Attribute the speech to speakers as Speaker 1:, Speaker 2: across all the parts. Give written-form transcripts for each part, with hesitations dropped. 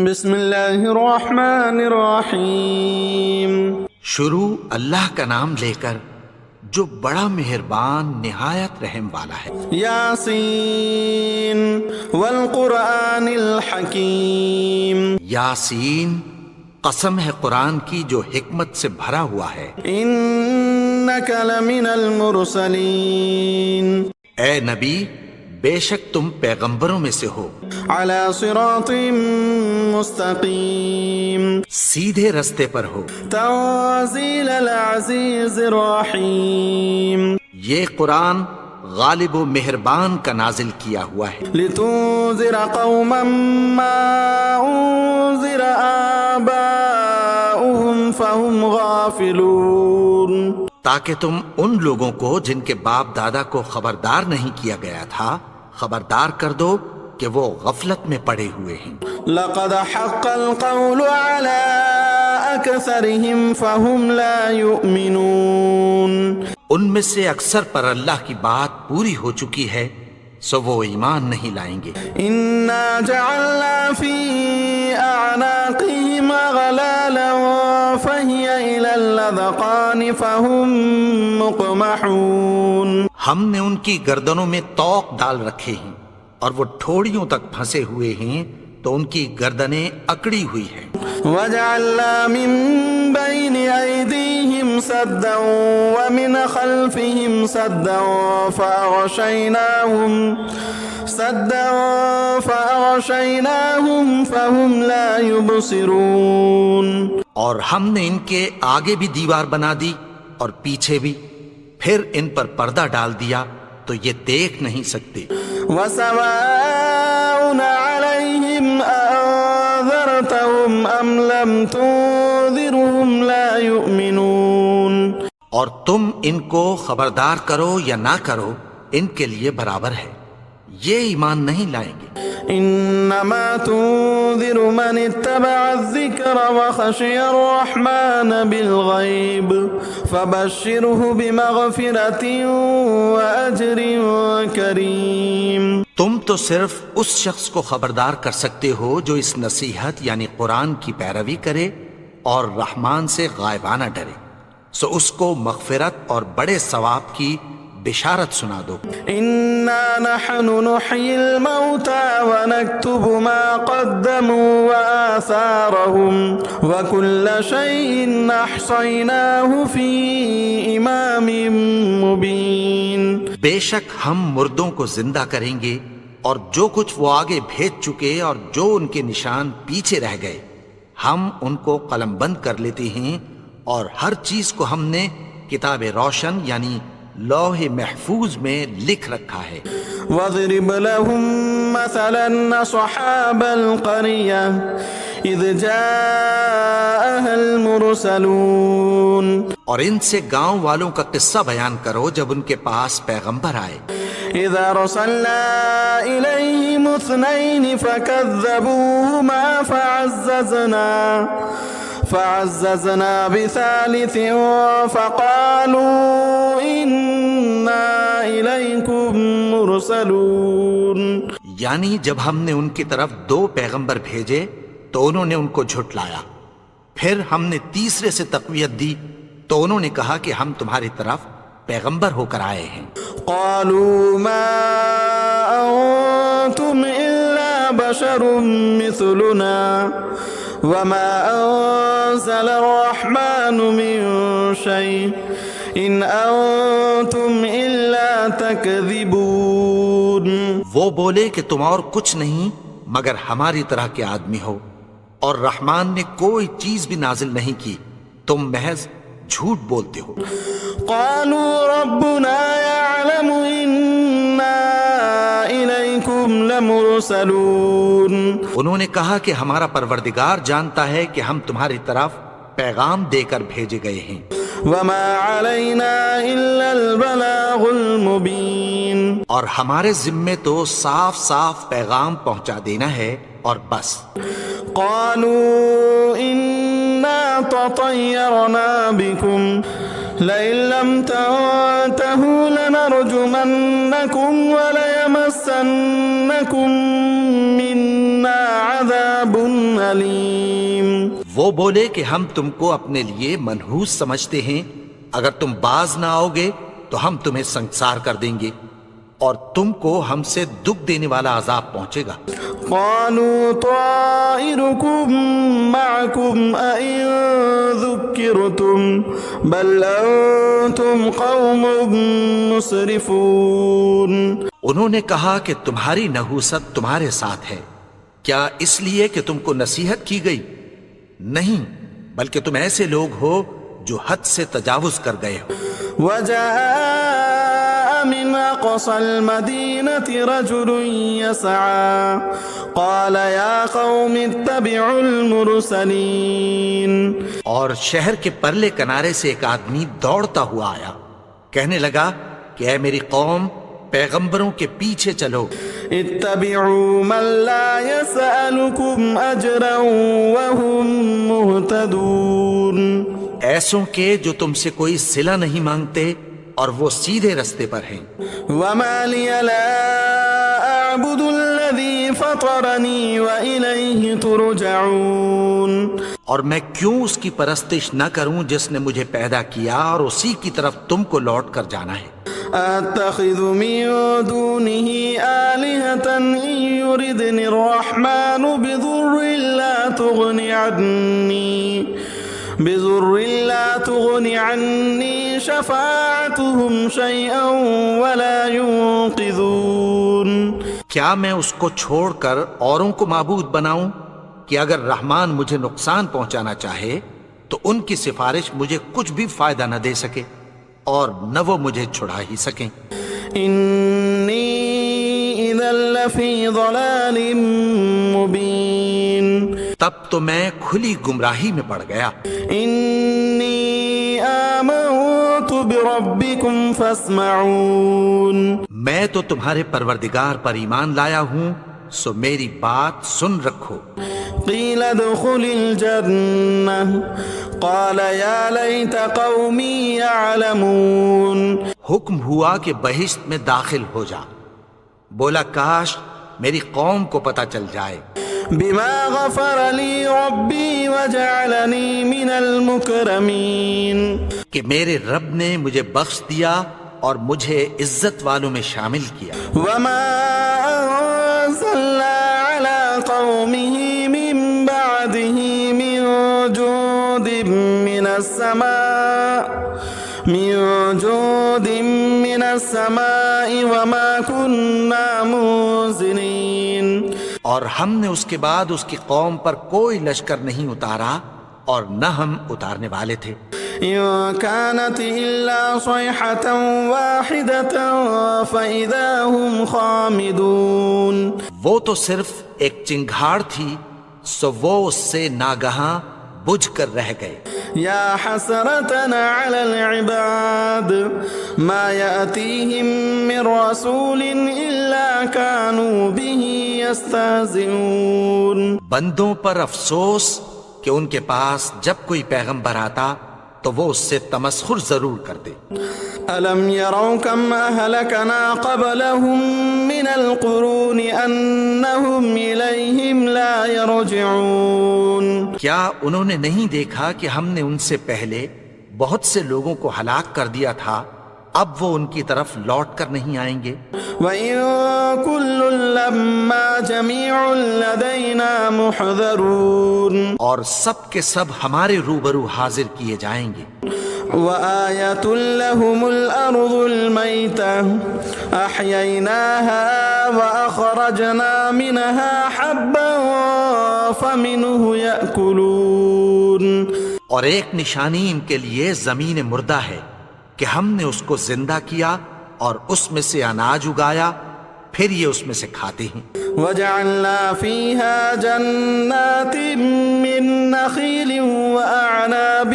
Speaker 1: بسم اللہ الرحمن الرحیم۔
Speaker 2: شروع اللہ کا نام لے کر جو بڑا مہربان نہایت رحم والا ہے۔
Speaker 1: یاسین والقرآن الحکیم۔
Speaker 2: یاسین، قسم ہے قرآن کی جو حکمت سے بھرا ہوا ہے۔
Speaker 1: انک لمن المرسلین۔
Speaker 2: اے نبی، بے شک تم پیغمبروں میں سے ہو،
Speaker 1: علی صراط مستقیم،
Speaker 2: سیدھے رستے پر ہو۔
Speaker 1: تنزیل العزیز الرحیم۔
Speaker 2: یہ قرآن غالب و مہربان کا نازل کیا ہوا ہے،
Speaker 1: لتنذر قوما ما انذر آباؤهم فهم غافلون۔
Speaker 2: تاکہ تم ان لوگوں کو جن کے باپ دادا کو خبردار نہیں کیا گیا تھا خبردار کر دو کہ وہ غفلت میں پڑے ہوئے ہیں۔
Speaker 1: لقد حق القول على اکثرهم فهم لا يؤمنون۔
Speaker 2: ان میں سے اکثر پر اللہ کی بات پوری ہو چکی ہے سو وہ ایمان نہیں لائیں گے۔
Speaker 1: انا جعلنا في اعناقهم اغلالا فهي الى الاذقان فهم مقمحون۔
Speaker 2: ہم نے ان کی گردنوں میں طوق ڈال رکھے ہیں اور وہ ٹھوڑیوں تک پھنسے ہوئے ہیں تو ان کی گردنیں اکڑی ہوئی ہیں۔
Speaker 1: وجعلنا من بين أيديهم سدا ومن خلفهم سدا فأغشيناهم فهم لا يبصرون۔
Speaker 2: اور ہم نے ان کے آگے بھی دیوار بنا دی اور پیچھے بھی، پھر ان پر پردہ ڈال دیا تو یہ دیکھ نہیں سکتے۔
Speaker 1: وسواء عليهم أنذرتهم أم لم تنذرهم لا يؤمنون۔
Speaker 2: اور تم ان کو خبردار کرو یا نہ کرو ان کے لیے برابر ہے، یہ ایمان نہیں لائیں گے۔
Speaker 1: انما تنذر من اتبع الذکر وخشی الرحمن بالغیب فبشره بمغفرة واجر کریم۔
Speaker 2: تم تو صرف اس شخص کو خبردار کر سکتے ہو جو اس نصیحت یعنی قرآن کی پیروی کرے اور رحمان سے غائبانہ ڈرے، سو اس کو مغفرت اور بڑے ثواب کی بشارت سنا دو۔
Speaker 1: انا نحن نحيي الموتى ونكتب ما قدموا وآثارهم وكل شيء احصيناه في امام مبين۔
Speaker 2: بے شک ہم مردوں کو زندہ کریں گے اور جو کچھ وہ آگے بھیج چکے اور جو ان کے نشان پیچھے رہ گئے ہم ان کو قلم بند کر لیتے ہیں، اور ہر چیز کو ہم نے کتاب روشن یعنی لوح محفوظ میں لکھ رکھا ہے۔
Speaker 1: واضرب لهم مثلا اصحاب القرية اذ جاءها المرسلون۔
Speaker 2: اور ان سے گاؤں والوں کا قصہ بیان کرو جب ان کے پاس پیغمبر آئے۔
Speaker 1: اذا ارسلنا اليهم اثنين فكذبوهما فعززنا بثالث فقالوا انا اليكم مرسلون۔
Speaker 2: یعنی جب ہم نے ان کی طرف 2 پیغمبر بھیجے تو انہوں نے ان کو جھٹلایا، پھر ہم نے تیسرے سے تقویت دی تو انہوں نے کہا کہ ہم تمہاری طرف پیغمبر ہو کر آئے ہیں۔
Speaker 1: قالوا ما انتم الا بشر مثلنا وما انزل الرحمن من شيء ان انتم الا تكذبون۔
Speaker 2: وہ بولے کہ تم اور کچھ نہیں مگر ہماری طرح کے آدمی ہو، اور رحمان نے کوئی چیز بھی نازل نہیں کی، تم محض جھوٹ بولتے ہو۔
Speaker 1: قالوا ربنا يعلم انا اليكم لمرسلون۔
Speaker 2: انہوں نے کہا کہ ہمارا پروردگار جانتا ہے کہ ہم تمہاری طرف پیغام دے کر بھیجے گئے ہیں۔
Speaker 1: وما علينا الا البلاغ المبين۔
Speaker 2: اور ہمارے ذمے تو صاف صاف پیغام پہنچا دینا ہے اور بس۔
Speaker 1: قالوا انا تطيرنا بكم لئن لم تنتهوا لنرجمنكم وليمسنكم منا عذاب أليم.
Speaker 2: وہ بولے کہ ہم تم کو اپنے لیے منحوس سمجھتے ہیں، اگر تم باز نہ آؤ گے تو ہم تمہیں سنگسار کر دیں گے اور تم کو ہم سے دکھ دینے والا عذاب پہنچے گا۔
Speaker 1: قالوا طائركم معكم أئن ذكرتم بل أنتم قوم مسرفون.
Speaker 2: انہوں نے کہا کہ تمہاری نحوست تمہارے ساتھ ہے، کیا اس لیے کہ تم کو نصیحت کی گئی؟ نہیں، بلکہ تم ایسے لوگ ہو جو حد سے تجاوز کر گئے ہو۔
Speaker 1: وجاء من أقصى المدينة رجل يسعى قال يا قوم اتبعوا المرسلين.
Speaker 2: اور شہر کے پرلے کنارے سے ایک آدمی دوڑتا ہوا آیا، کہنے لگا کہ اے میری قوم، پیغمبروں کے پیچھے چلو۔
Speaker 1: اتبعوا من لا يسألكم أجرا وهم مهتدون.
Speaker 2: ایسوں کے جو تم سے کوئی صلہ نہیں مانگتے اور وہ سیدھے رستے پر ہیں۔
Speaker 1: وما لي لا أعبد الذي فطرني وإليه ترجعون.
Speaker 2: اور میں کیوں اس کی پرستش نہ کروں جس نے مجھے پیدا کیا اور اسی کی طرف تم کو لوٹ کر جانا ہے۔
Speaker 1: أتخذ من دونه آلهة إن يردني الرحمن بضر لا تغني عني شفاعتهم شيئا ولا ينقذون.
Speaker 2: کیا میں اس کو چھوڑ کر اوروں کو معبود بناؤں کہ اگر رحمان مجھے نقصان پہنچانا چاہے تو ان کی سفارش مجھے کچھ بھی فائدہ نہ دے سکے اور نہ وہ مجھے چھڑا ہی سکیں۔
Speaker 1: انی اذا لفی ضلال مبین.
Speaker 2: تب تو میں کھلی گمراہی میں پڑ گیا۔
Speaker 1: انی آمنت بربکم فاسمعون.
Speaker 2: میں تو تمہارے پروردگار پر ایمان لایا ہوں، سو میری بات سن رکھو۔
Speaker 1: قیل ادخل الجنہ قال یا لیت قومی یعلمون.
Speaker 2: حکم ہوا کہ بہشت میں داخل ہو جا، بولا کاش میری قوم کو پتہ چل جائے۔
Speaker 1: بما غفر لی ربی وجعلنی من المکرمین.
Speaker 2: کہ میرے رب نے مجھے بخش دیا اور مجھے عزت والوں میں شامل کیا۔
Speaker 1: وما انزلنا على قومه من بعده من جود من السماء وما كنا منزلين.
Speaker 2: اور ہم نے اس کے بعد اس کی قوم پر کوئی لشکر نہیں اتارا اور نہ ہم اتارنے والے تھے۔
Speaker 1: إن كانت إلا صيحة واحدة فإذا هم خامدون.
Speaker 2: وہ تو صرف ایک چنگھاڑ تھی، سو وہ اس سے ناگہاں بجھ کر رہ گئے۔
Speaker 1: يا حسرتنا على العباد ما يأتيهم من رسول إلا كانوا به يستهزئون.
Speaker 2: بندوں پر افسوس کہ ان کے پاس جب کوئی پیغمبر آتا تو وہ اس سے تمسخر ضرور کرتے۔
Speaker 1: ألم يروا كم أهلكنا قبلهم من القرون أنهم إليهم لا يرجعون.
Speaker 2: کیا انہوں نے نہیں دیکھا کہ ہم نے ان سے پہلے بہت سے لوگوں کو ہلاک کر دیا تھا، اب وہ ان کی طرف لوٹ کر نہیں آئیں گے؟
Speaker 1: وَإِن كُلٌّ لَمَّا جَمِيعٌ لَدَيْنَا مُحْضَرُونَ.
Speaker 2: اور سب کے سب ہمارے روبرو حاضر کیے جائیں گے۔
Speaker 1: وَآيَةٌ لَهُمُ الْأَرْضُ الْمَيْتَةُ أَحْيَيْنَاهَا وَأَخْرَجْنَا مِنْهَا حَبًّا فَمِنْهُ يَأْكُلُونَ.
Speaker 2: اور ایک نشانی ان کے لیے زمین مردہ ہے کہ ہم نے اس کو زندہ کیا اور اس میں سے اناج اگایا، پھر یہ اس میں سے کھاتے ہیں۔
Speaker 1: وَجَعَلْنَا فِيهَا جَنَّاتٍ مِّن نَخِيلٍ وَأَعْنَابٍ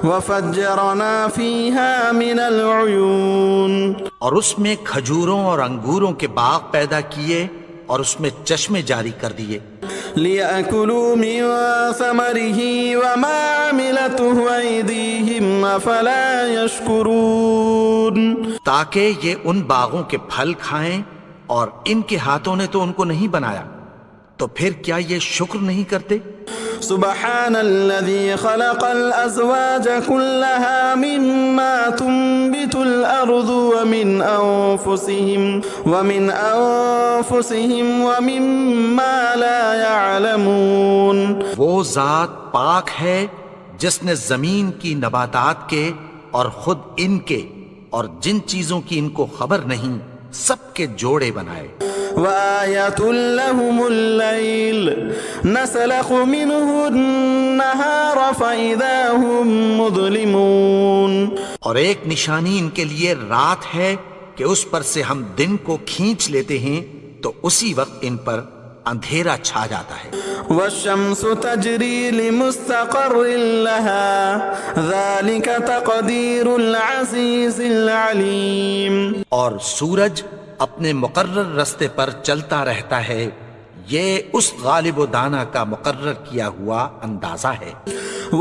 Speaker 1: وَفَجَّرْنَا فِيهَا مِنَ الْعُيُونِ.
Speaker 2: اور اس میں کھجوروں اور انگوروں کے باغ پیدا کیے اور اس میں چشمے جاری کر دیے۔
Speaker 1: لِيَأْكُلُوا مِن ثَمَرِهِ وَمَا عَمِلَتْهُ أَيْدِيهِمْ أَفَلَا يَشْكُرُونَ.
Speaker 2: تاکہ یہ ان باغوں کے پھل کھائیں، اور ان کے ہاتھوں نے تو ان کو نہیں بنایا، تو پھر کیا یہ شکر نہیں کرتے؟
Speaker 1: سبحان الذي خلق الأزواج كلها مما تنبت الأرض ومن أنفسهم ومما لا يعلمون.
Speaker 2: وہ ذات پاک ہے جس نے زمین کی نباتات کے اور خود ان کے اور جن چیزوں کی ان کو خبر نہیں سب کے جوڑے بنائے.
Speaker 1: وآية لهم الليل نسلخ منه النهار فإذا هم مظلمون.
Speaker 2: اور ایک نشانی ان کے لیے رات ہے کہ اس پر سے ہم دن کو کھینچ لیتے ہیں تو اسی وقت ان پر اندھیرا چھا جاتا ہے.
Speaker 1: والشمس تجري لمستقر لها ذلك تقدير العزيز العليم.
Speaker 2: اور سورج اپنے مقرر رستے پر چلتا رہتا ہے، یہ اس غالب و دانا کا مقرر کیا ہوا اندازہ ہے.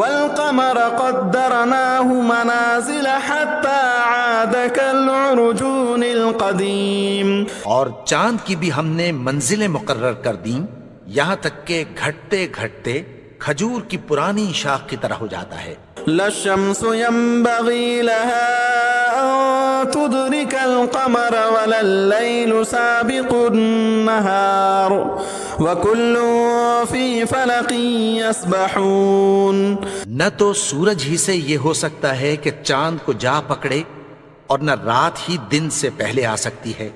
Speaker 1: والقمر قدرناه منازل حتى عاد كالعرجون القديم.
Speaker 2: اور چاند کی بھی ہم نے منزلیں مقرر کر دیں یہاں تک کہ گھٹتے گھٹتے کھجور کی پرانی شاخ کی طرح ہو جاتا ہے.
Speaker 1: لا الشمس ينبغي لها أن تدرك القمر ولا الليل سابق النهار وكل في فلك يسبحون.
Speaker 2: نہ تو سورج ہی سے یہ ہو سکتا ہے کہ چاند کو جا پکڑے اور نہ رات ہی دن سے پہلے آ سکتی ہے،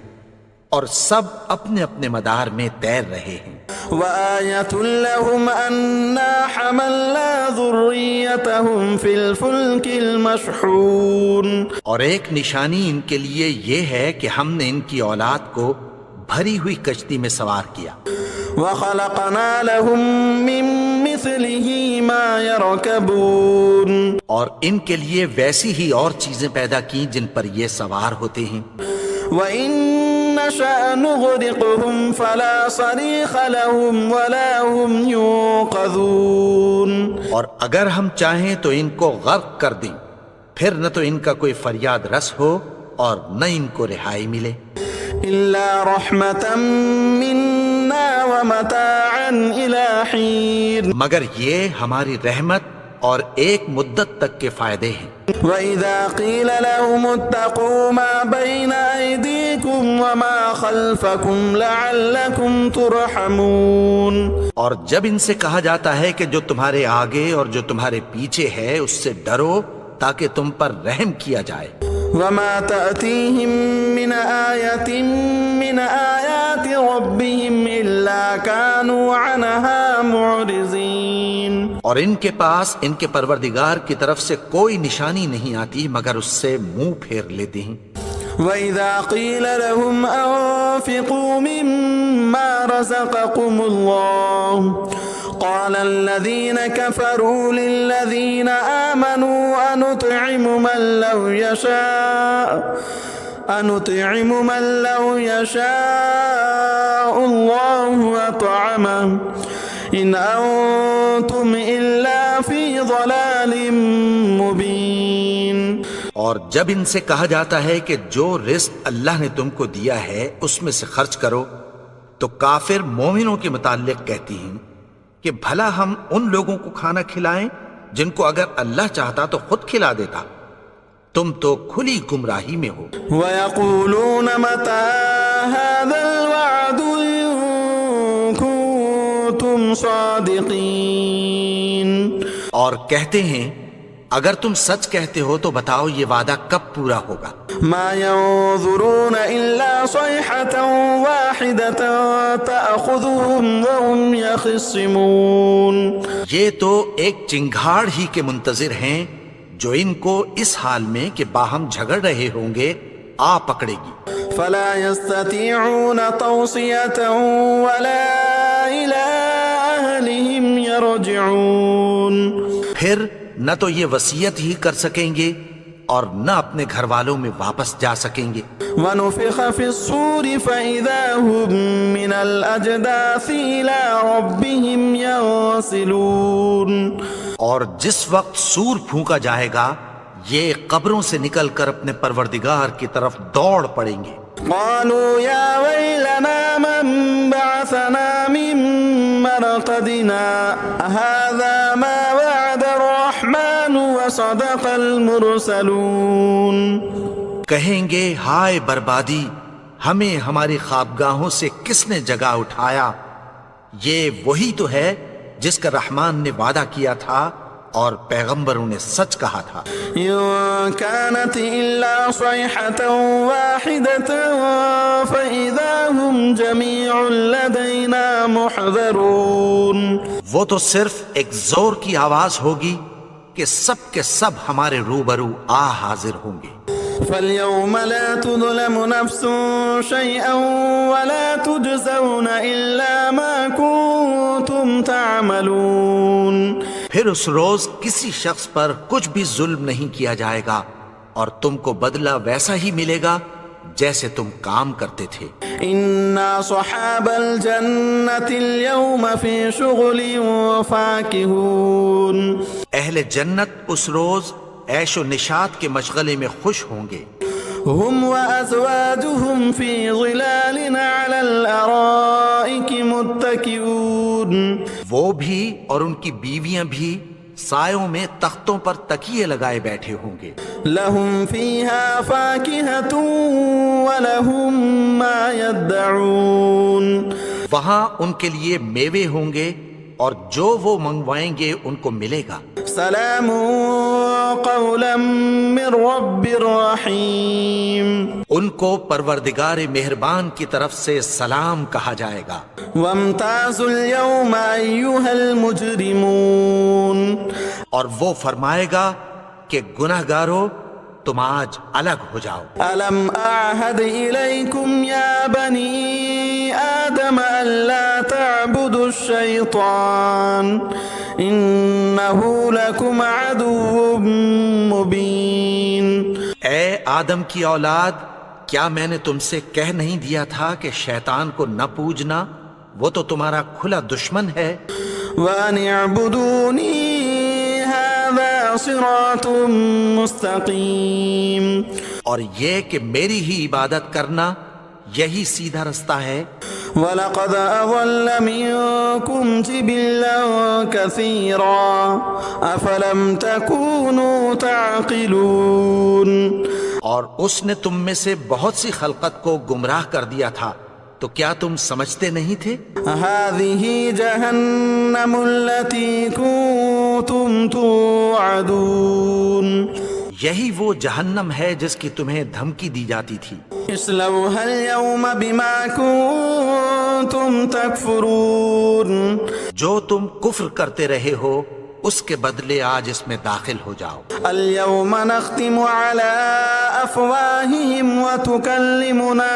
Speaker 2: اور سب اپنے اپنے مدار میں تیر رہے ہیں.
Speaker 1: وآية لهم أنا حملنا ذريتهم في الفلك المشحون.
Speaker 2: اور ایک نشانی ان کے لیے یہ ہے کہ ہم نے ان کی اولاد کو بھری ہوئی کشتی میں سوار کیا.
Speaker 1: وخلقنا لهم من مثله ما يركبون.
Speaker 2: اور ان کے لیے ویسی ہی اور چیزیں پیدا کی جن پر یہ سوار ہوتے ہیں.
Speaker 1: وإن نشأ نغرقهم فلا صريخ لهم ولا هم ينقذون.
Speaker 2: اور اگر ہم چاہیں تو ان کو غرق کر دیں، پھر نہ تو ان کا کوئی فریاد رس ہو اور نہ ان کو رہائی ملے.
Speaker 1: إلا رحمة منا ومتاعا إلى حين.
Speaker 2: مگر یہ ہماری رحمت اور ایک مدت تک کے فائدے ہیں.
Speaker 1: وَإِذَا قِيلَ لَهُمُ اتَّقُوا مَا بَيْنَ أَيْدِيكُمْ وَمَا خَلْفَكُمْ لَعَلَّكُمْ تُرْحَمُونَ. اور جب ان سے کہا جاتا ہے کہ جو تمہارے آگے اور جو تمہارے پیچھے ہے اس سے ڈرو تاکہ تم پر رحم کیا جائے. وَمَا تَأْتِيهِم مِّنْ آيَةٍ مِّنْ آيَاتِ رَبِّهِمْ إِلَّا كَانُوا عَنْهَا مُعْرِضِينَ. اور ان کے پاس ان کے پروردگار کی طرف سے کوئی نشانی نہیں آتی مگر اس سے منہ پھیر لیتے ہیں. وَإِذَا قِيلَ لَهُمْ أَنفِقُوا مِمَّا رَزَقَكُمُ اللَّهُ قَالَ الَّذِينَ كَفَرُوا لِلَّذِينَ آمَنُوا أَنُطْعِمُ مَن لَّوْ يَشَاءُ اللَّهُ أَطْعَمَهُ إِنْ أَنْتُمْ إِلَّا فِي ضَلَالٍ مُبِينٍ. اور جب ان سے کہا جاتا ہے کہ جو رزق اللہ نے تم کو دیا ہے اس میں سے خرچ کرو تو کافر مومنوں کے متعلق کہتی ہیں کہ بھلا ہم ان لوگوں کو کھانا کھلائیں جن کو اگر اللہ چاہتا تو خود کھلا دیتا. تم تو کھلی گمراہی میں ہو. وَيَقُولُونَ مَتَى هَذَا الْوَعْدُ إِن كُنتُمْ صَادِقِينَ.
Speaker 2: اور کہتے ہیں اگر تم سچ کہتے ہو تو بتاؤ یہ وعدہ کب پورا ہوگا.
Speaker 1: ما ينظرون إلا صيحة واحدة تأخذهم وهم يخصمون.
Speaker 2: یہ تو ایک چنگھاڑ ہی کے منتظر ہیں جو ان کو اس حال میں کہ باہم جھگڑ رہے ہوں گے آ پکڑے گی.
Speaker 1: فلا يستطيعون توصية ولا إلى أهلهم يرجعون.
Speaker 2: پھر نہ تو یہ وصیت ہی کر سکیں گے اور نہ اپنے گھر والوں میں واپس جا سکیں گے.
Speaker 1: وَنُفِخَ فِي الصُّورِ فَإِذَا هُم مِّنَ الْأَجْدَاثِ إِلَىٰ رَبِّهِمْ يَنسِلُونَ. اور جس وقت سور پھونکا جائے گا یہ قبروں سے نکل کر اپنے پروردگار کی طرف دوڑ پڑیں گے. قَالُوا يَا وَيْلَنَا مَن بَعَثَنَا مِن معتدنا هذا ما وعد الرحمن وصدق المرسلون.
Speaker 2: کہیں گے ہائے بربادی، ہمیں ہماری خوابگاہوں سے کس نے جگا اٹھایا؟ یہ وہی تو ہے جس کا رحمان نے وعدہ کیا تھا اور پیغمبروں نے سچ کہا تھا.
Speaker 1: إن كانت إلا صيحة واحدة فإذا هم جميع لدينا محضرون.
Speaker 2: وہ تو صرف ایک زور کی آواز ہوگی کہ سب کے سب ہمارے روبرو آ حاضر ہوں گے.
Speaker 1: فاليوم لا تظلم نفس شيئا ولا تجزون إلا ما كنتم تعملون.
Speaker 2: پھر اس روز کسی شخص پر کچھ بھی ظلم نہیں کیا جائے گا اور تم کو بدلہ ویسا ہی ملے گا جیسے تم کام کرتے تھے.
Speaker 1: إنا صحاب الجنة اليوم في شغل فاكهون.
Speaker 2: اہل جنت اس روز عیش و نشاط کے مشغلے میں خوش ہوں گے.
Speaker 1: هم وأزواجهم في ظلال على الأرائك متكئون.
Speaker 2: وہ بھی اور ان کی بیویاں بھی سایوں میں تختوں پر تکیے لگائے بیٹھے ہوں گے.
Speaker 1: لهم فيها فاكهة ولهم ما يدعون.
Speaker 2: وہاں ان کے لیے میوے ہوں گے اور جو وہ منگوائیں گے ان کو ملے گا.
Speaker 1: سلام قولا من رب رحیم.
Speaker 2: ان کو پروردگار مہربان کی طرف سے سلام کہا جائے گا.
Speaker 1: وامتازوا اليوم أيها المجرمون.
Speaker 2: اور وہ فرمائے گا کہ گناہگارو تم آج الگ ہو جاؤ.
Speaker 1: ألم أعهد إليكم يا بني آدم ألا تعبدوا الشيطان إنه لكم عدو مبين.
Speaker 2: اے آدم کی اولاد، کیا میں نے تم سے کہہ نہیں دیا تھا کہ شیطان کو نہ پوجنا؟ وہ تو تمہارا کھلا دشمن ہے.
Speaker 1: وأن اعبدوني هذا صراط مستقيم.
Speaker 2: اور یہ کہ میری ہی عبادت کرنا یہی سیدھا رستہ ہے.
Speaker 1: وَلَقَدْ أَضَلَّ مِنكُمْ جِبِلًّا كَثِيرًا أَفَلَمْ تَكُونُوا تَعْقِلُونَ.
Speaker 2: اور اس نے تم میں سے بہت سی خلقت کو گمراہ کر دیا تھا، تو کیا تم سمجھتے نہیں تھے؟
Speaker 1: هَذِهِ جَهَنَّمُ الَّتِي كُنتُمْ تُوعَدُونَ.
Speaker 2: یہی وہ جہنم ہے جس کی تمہیں دھمکی دی جاتی تھی.
Speaker 1: اصلوها اليوم بما كنتم تكفرون.
Speaker 2: جو تم کفر کرتے رہے ہو اس کے بدلے آج اس میں داخل ہو جاؤ.
Speaker 1: اليوم نختم على أفواههم وتكلمنا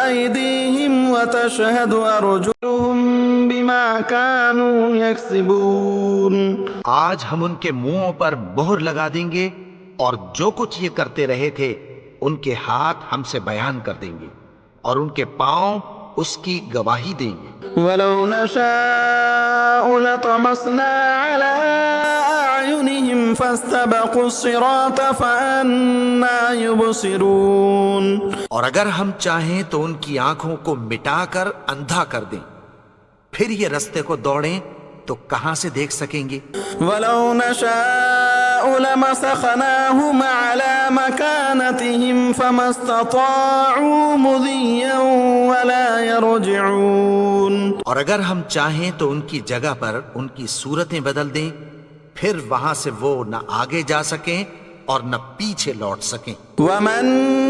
Speaker 1: أيديهم وتشهد أرجلهم بما كانوا يكسبون.
Speaker 2: آج ہم ان کے منہوں پر مہر لگا دیں گے اور جو کچھ یہ کرتے رہے تھے ان کے ہاتھ ہم سے بیان کر دیں گے اور ان کے پاؤں اس کی گواہی دیں گے.
Speaker 1: ولو نشاء لطمسنا على أعينهم فاستبقوا الصراط فأنا يبصرون.
Speaker 2: اور اگر ہم چاہیں تو ان کی آنکھوں کو مٹا کر اندھا کر دیں، پھر یہ رستے کو دوڑیں تو کہاں سے دیکھ سکیں گے.
Speaker 1: ولو نشاء لمسخناهم على مكانتهم فما استطاعوا مضيا ولا يرجعون.
Speaker 2: اور اگر ہم چاہیں تو ان کی جگہ پر ان کی صورتیں بدل دیں، پھر وہاں سے وہ نہ آگے جا سکیں اور نہ پیچھے لوٹ سکیں.
Speaker 1: ومن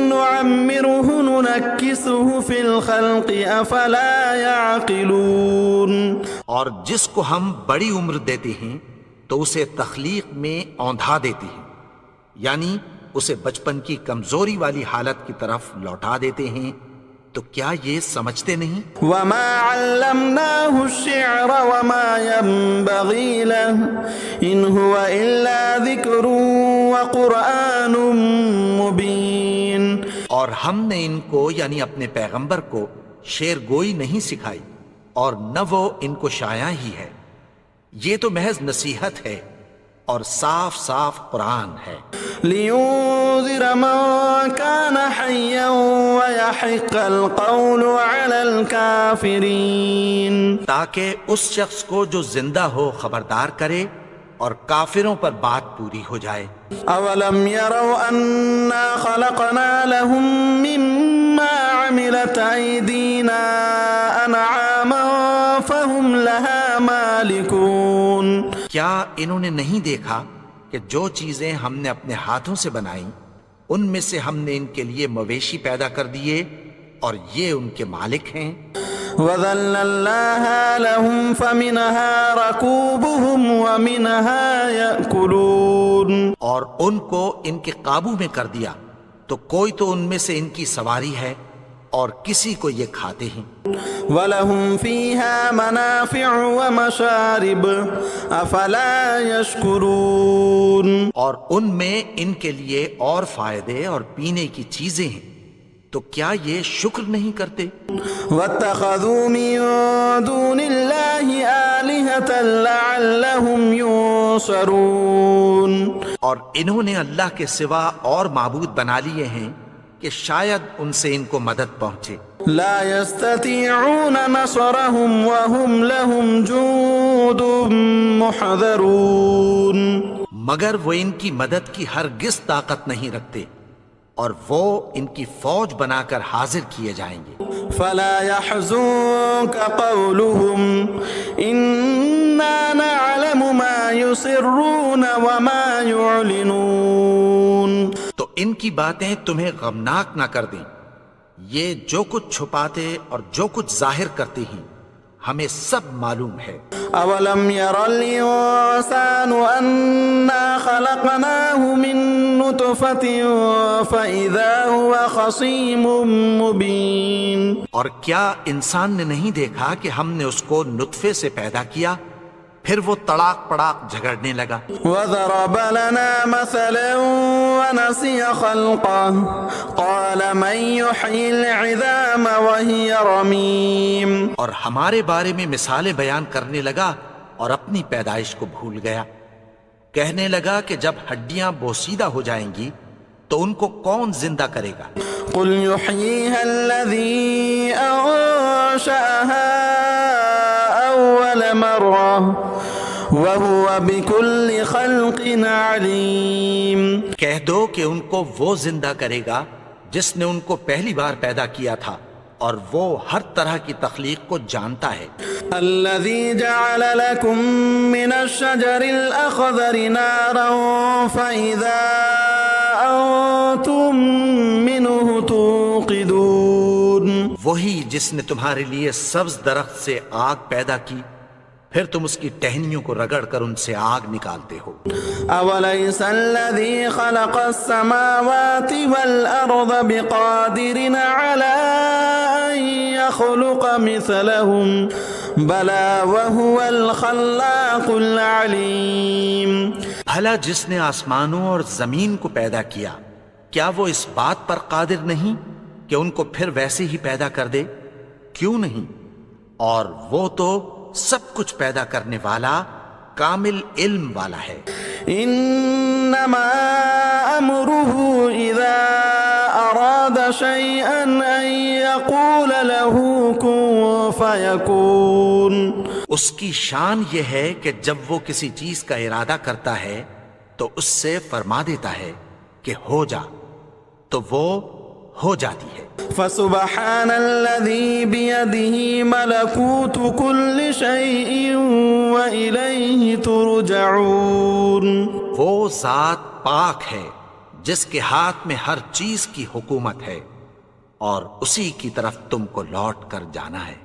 Speaker 1: نعمره ننكسه في الخلق افلا يعقلون.
Speaker 2: اور جس کو ہم بڑی عمر دیتے ہیں تو اسے تخلیق میں اوندھا دیتے ہیں، یعنی اسے بچپن کی کمزوری والی حالت کی طرف لوٹا دیتے ہیں. تو کیا یہ سمجھتے نہیں؟
Speaker 1: وما علمناه الشعر وما ينبغي له ان هو الا ذكر وقرآن مبين.
Speaker 2: اور ہم نے ان کو یعنی اپنے پیغمبر کو شعر گوئی نہیں سکھائی اور نہ وہ ان کو شایع ہی ہے. یہ تو محض نصیحت ہے اور صاف صاف قرآن ہے.
Speaker 1: لينذر من كان حيا ويحق القول على الكافرين.
Speaker 2: تاکہ اس شخص کو جو زندہ ہو خبردار کرے اور کافروں پر بات پوری ہو جائے.
Speaker 1: اولم يروا انا خلقنا لهم مما عملت ايدينا انعاما فهم لها مالكون.
Speaker 2: کیا انہوں نے نہیں دیکھا کہ جو چیزیں ہم نے اپنے ہاتھوں سے بنائیں ان میں سے ہم نے ان کے لیے مویشی پیدا کر دیے اور یہ ان کے مالک ہیں.
Speaker 1: وَذَلَّلْنَاهَا لَهُمْ فَمِنْهَا رَكُوبُهُمْ وَمِنْهَا يَأْكُلُونَ.
Speaker 2: اور ان کو ان کے قابو میں کر دیا تو کوئی تو ان میں سے ان کی سواری ہے اور کسی کو یہ کھاتے ہیں.
Speaker 1: وَلَهُمْ فِيهَا مَنَافِعُ وَمَشَارِبُ أَفَلَا يَشْكُرُونَ.
Speaker 2: اور ان میں ان کے لیے اور فائدے اور پینے کی چیزیں ہیں تو کیا یہ شکر نہیں کرتے؟
Speaker 1: وَاتَّخَذُوا مِن دُونِ اللَّهِ آلِهَةً لَعَلَّهُمْ يُنصَرُونَ.
Speaker 2: اور انہوں نے اللہ کے سوا اور معبود بنا لیے ہیں کہ شاید ان سے ان کو مدد پہنچے.
Speaker 1: لا يستطيعون نصرهم وهم لهم جند محضرون.
Speaker 2: مگر وہ ان کی مدد کی ہرگز طاقت نہیں رکھتے اور وہ ان کی فوج بنا کر حاضر کیے جائیں گے.
Speaker 1: فلا يحزنك قولهم إنا نعلم ما يسرون وما يعلنون.
Speaker 2: تو ان کی باتیں تمہیں غمناک نہ کر دیں. یہ جو کچھ چھپاتے اور جو کچھ ظاہر کرتے ہیں ہمیں سب معلوم ہے.
Speaker 1: اولم ير الانسان انا خلقناه من نطفة فاذا هو خصيم مبين.
Speaker 2: اور کیا انسان نے نہیں دیکھا کہ ہم نے اس کو نطفے سے پیدا کیا پھر وہ تڑاک پڑاک جھگڑنے لگا.
Speaker 1: وضرب لنا مثلا ونسي خلقه قال من يحيي العظام وهي رميم.
Speaker 2: اور ہمارے بارے میں مثالیں بیان کرنے لگا اور اپني پیدائش کو بھول گیا. کہنے لگا کہ جب ہڈیاں بوسیدہ ہو جائیں گی تو ان کو کون زندہ کرے گا؟
Speaker 1: قل يحييها الذي أنشأها أول مرة وهو بكل خلق عليم.
Speaker 2: کہہ دو کہ ان کو وہ زندہ کرے گا جس نے ان کو پہلی بار پیدا کیا تھا اور وہ ہر طرح کی تخلیق کو جانتا ہے.
Speaker 1: الذي جعل لكم من الشجر الأخضر نارا فإذا أنتم منه توقدون.
Speaker 2: وہی جس نے تمہارے لیے سبز درخت سے آگ پیدا کی پھر تم اس کی ٹہنیوں کو رگڑ کر ان سے آگ نکالتے ہو.
Speaker 1: أوليس الذي خلق السماوات والأرض بقادر على أن يخلق مثلهم بلى وهو الخلاق العليم.
Speaker 2: بھلا جس نے آسمانوں اور زمین کو پیدا کیا کیا وہ اس بات پر قادر نہیں کہ ان کو پھر ویسے ہی پیدا کر دے؟ کیوں نہیں؟ اور وہ تو سب کچھ پیدا کرنے والا کامل علم والا ہے.
Speaker 1: انما امره اذا اراد شيئا ان يقول له كن فيكون.
Speaker 2: اس کی شان یہ ہے کہ جب وہ کسی چیز کا ارادہ کرتا ہے تو اس سے فرما دیتا ہے کہ ہو جا تو وہ ہو جاتی ہے.
Speaker 1: فسبحان الذي بيده ملكوت كل شيء وإليه ترجعون.
Speaker 2: وہ ذات پاک ہے جس کے ہاتھ میں ہر چیز کی حکومت ہے اور اسی کی طرف تم کو لوٹ کر جانا ہے.